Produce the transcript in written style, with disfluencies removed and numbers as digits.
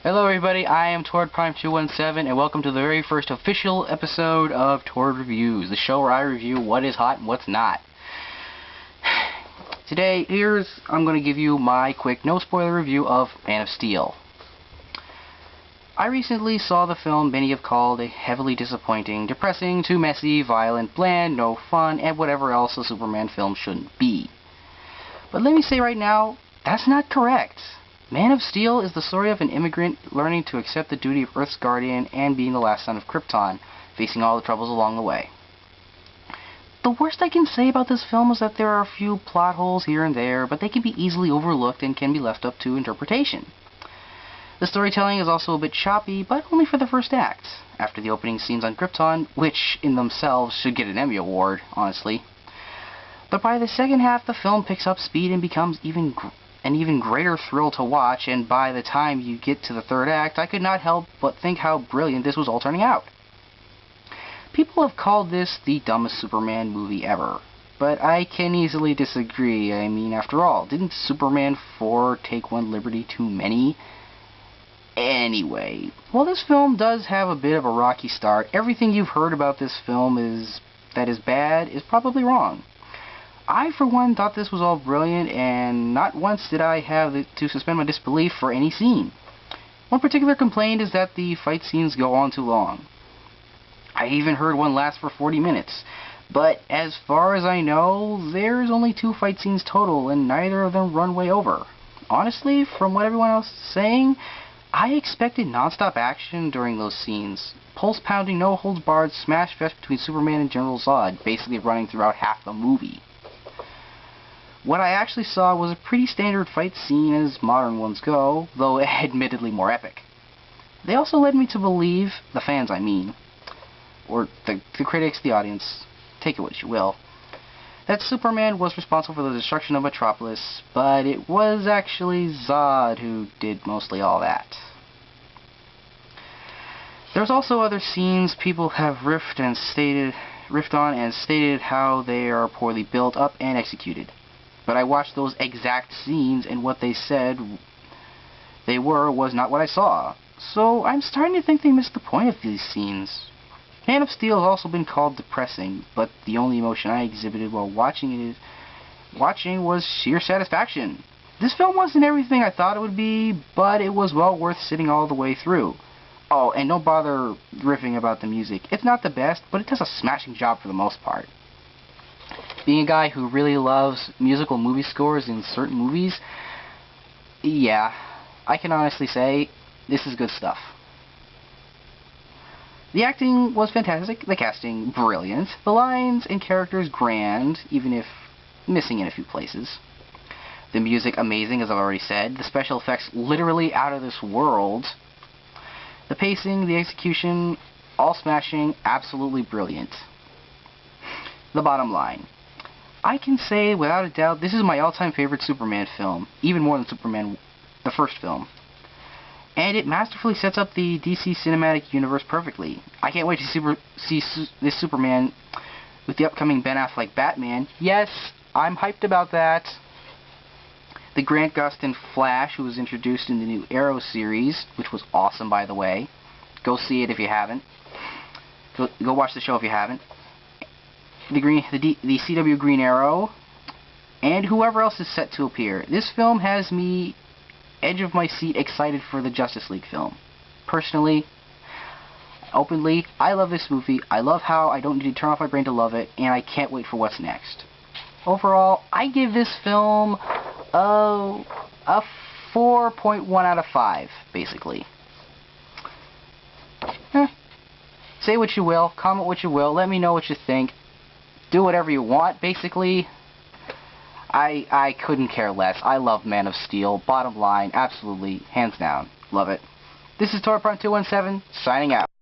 Hello everybody, I am TorridPrime217 and welcome to the very first official episode of TorridReviews, the show where I review what is hot and what's not. Today, I'm going to give you my quick no-spoiler review of Man of Steel. I recently saw the film many have called a heavily disappointing, depressing, too messy, violent, bland, no fun, and whatever else a Superman film shouldn't be. But let me say right now, that's not correct. Man of Steel is the story of an immigrant learning to accept the duty of Earth's guardian and being the last son of Krypton, facing all the troubles along the way. The worst I can say about this film is that there are a few plot holes here and there, but they can be easily overlooked and can be left up to interpretation. The storytelling is also a bit choppy, but only for the first act, after the opening scenes on Krypton, which in themselves should get an Emmy Award, honestly. But by the second half, the film picks up speed and becomes an even greater thrill to watch, and by the time you get to the third act, I could not help but think how brilliant this was all turning out. People have called this the dumbest Superman movie ever, but I can easily disagree. I mean, after all, didn't Superman 4 take one liberty too many? Anyway, while this film does have a bit of a rocky start, everything you've heard about this film that is bad is probably wrong. I, for one, thought this was all brilliant, and not once did I have to suspend my disbelief for any scene. One particular complaint is that the fight scenes go on too long. I even heard one last for 40 minutes, but as far as I know, there's only 2 fight scenes total, and neither of them run way over. Honestly, from what everyone else is saying, I expected non-stop action during those scenes. Pulse-pounding, no-holds-barred smash fest between Superman and General Zod, basically running throughout half the movie. What I actually saw was a pretty standard fight scene as modern ones go, though admittedly more epic. They also led me to believe, the fans I mean, or the critics, the audience, take it what you will, that Superman was responsible for the destruction of Metropolis, but it was actually Zod who did mostly all that. There's also other scenes people have riffed on and stated how they are poorly built up and executed. But I watched those exact scenes, and what they said they were was not what I saw. So I'm starting to think they missed the point of these scenes. Man of Steel has also been called depressing, but the only emotion I exhibited while watching was sheer satisfaction. This film wasn't everything I thought it would be, but it was well worth sitting all the way through. Oh, and don't bother riffing about the music. It's not the best, but it does a smashing job for the most part. Being a guy who really loves musical movie scores in certain movies, yeah, I can honestly say this is good stuff. The acting was fantastic, the casting brilliant, the lines and characters grand, even if missing in a few places. The music amazing, as I've already said, the special effects literally out of this world. The pacing, the execution, all smashing, absolutely brilliant. The bottom line. I can say, without a doubt, this is my all-time favorite Superman film, even more than Superman, the first film. And it masterfully sets up the DC cinematic universe perfectly. I can't wait to see this Superman with the upcoming Ben Affleck Batman. Yes, I'm hyped about that. The Grant Gustin Flash, who was introduced in the new Arrow series, which was awesome, by the way. Go see it if you haven't. Go watch the show if you haven't. The CW Green Arrow, and whoever else is set to appear. This film has me edge of my seat excited for the Justice League film. Personally, openly, I love this movie. I love how I don't need to turn off my brain to love it, and I can't wait for what's next. Overall, I give this film a 4.1 out of 5, basically. Say what you will, comment what you will, let me know what you think. Do whatever you want, basically. I couldn't care less. I love Man of Steel. Bottom line, absolutely, hands down, love it. This is TorridPrime217, signing out.